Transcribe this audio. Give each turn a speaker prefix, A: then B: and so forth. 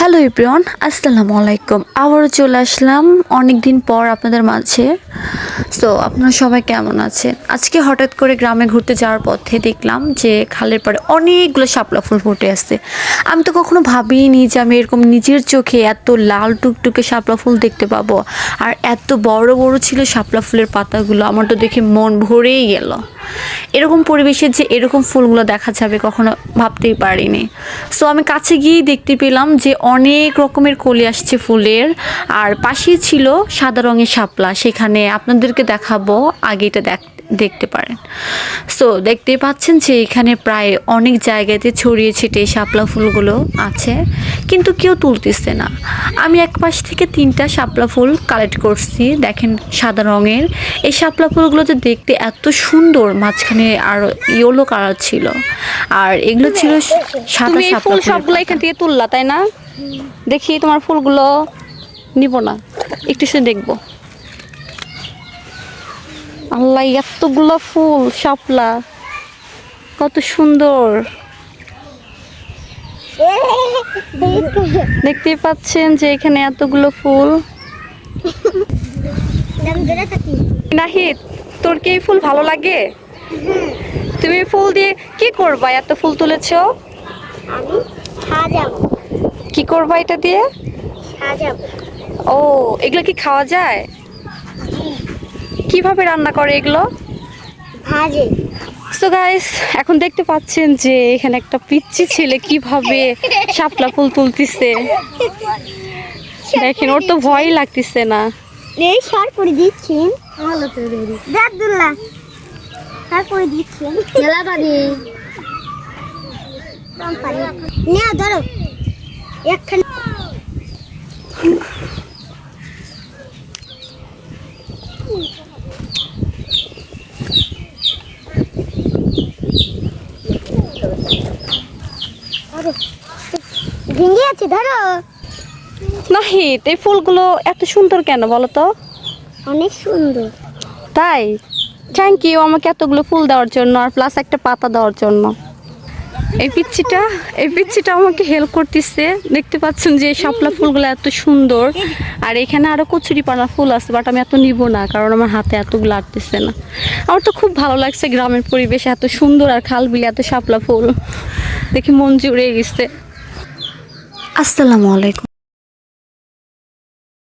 A: Hello everyone, আসসালামু আলাইকুম। আবারও চলে আসলাম অনেক দিন পর আপনাদের মাঝে। সো আপনারা সবাই কেমন আছেন? আজকে হঠাৎ করে গ্রামে ঘুরতে যাওয়ার পথে দেখলাম যে খালের পাড়ে অনেকগুলো শাপলা ফুল ফুটে আছে। আমি তো কখনো ভাবিনি যে আমি এরকম নিজের চোখে এত লাল টুকটুকে শাপলা ফুল দেখতে পাবো। আর এত বড় বড় ছিল শাপলা ফুলের পাতাগুলো, আমার তো দেখে মন ভরেই গেল। এরকম পরিবেশে যে এরকম ফুলগুলো দেখা যাবে কখনো ভাবতেই পারিনি। সো আমি কাছে গিয়েই দেখতে পেলাম যে অনেক রকমের কলি আসছে ফুলের, আর পাশেই ছিল সাদা রঙের শাপলা। সেখানে আপনাদেরকে দেখাবো, আগে এটা দেখতে পারেন। সো দেখতেই পাচ্ছেন যে এখানে প্রায় অনেক জায়গাতে ছড়িয়ে ছিটিয়ে শাপলা ফুলগুলো আছে, কিন্তু কেউ তুলতেছে না। আমি এক পাশ থেকে 3টা শাপলা ফুল কালেক্ট করছি, দেখেন সাদা রঙের। এই শাপলা ফুলগুলো যে দেখতে এত সুন্দর, মাঝখানে আর ইয়েলো কালার ছিল, আর এগুলো ছিল সাদা
B: তুমি এই
A: শাপলা
B: ফুল
A: ফুলের
B: সবগুলো
A: পাতা।
B: এখান থেকে তুললা তাই না? দেখি তোমার ফুলগুলো নিব না, একটু শুনে দেখবো। আল্লাহ, এতগুলো ফুল শাপলা, কত সুন্দর। দেখতেই পাচ্ছেন যে এখানে এতগুলো ফুল। নাহিদ, তোর কি এই ফুল ভালো লাগে? তুমি এই ফুল দিয়ে কি করবা? এত ফুল তুলেছো,
C: আমি সাজাবো।
B: কি করবা এটা দিয়ে?
C: সাজাবো।
B: ও, এগুলো কি খাওয়া যায়? কিভাবে রান্না করে এগুলো?
C: ভাজে।
B: সো গাইস, এখন দেখতে পাচ্ছেন যে এখানে একটা পিচ্চি ছেলে কিভাবে শাপলা ফুল তুলতেছে। দেখেন, ওর তো ভয়ই লাগতেছে না।
C: এই সার করে দিচ্ছেন। ভালো তো রেডি। আব্দুল্লাহ সার করে দিচ্ছেন। খেলা পানি। কম পানি। নাও ধরো। একখান ভেঙে আছে, ধরো।
B: নাহিদ, এই ফুলগুলো এত সুন্দর কেন বলো তো?
C: অনেক সুন্দর।
B: তাই? থ্যাংক ইউ আমাকে এতগুলো ফুল দেওয়ার জন্য, আর প্লাস একটা পাতা দেওয়ার জন্য। এই পিচ্ছিটা আমাকে হেল্প করতেছে। দেখতে পাচ্ছেন যে শাপলা ফুলগুলো এত সুন্দর, আর এখানে আরো কচুরিপানা ফুল আছে, বাট আমি এত নিব না কারণ আমার হাতে এতগুলো লাগতেছে না। আমার তো খুব ভালো লাগছে গ্রামের পরিবেশ এত সুন্দর, আর খাল বিলে এত শাপলা ফুল দেখে মন জুড়ে গেছে।
A: আসসালামু আলাইকুম।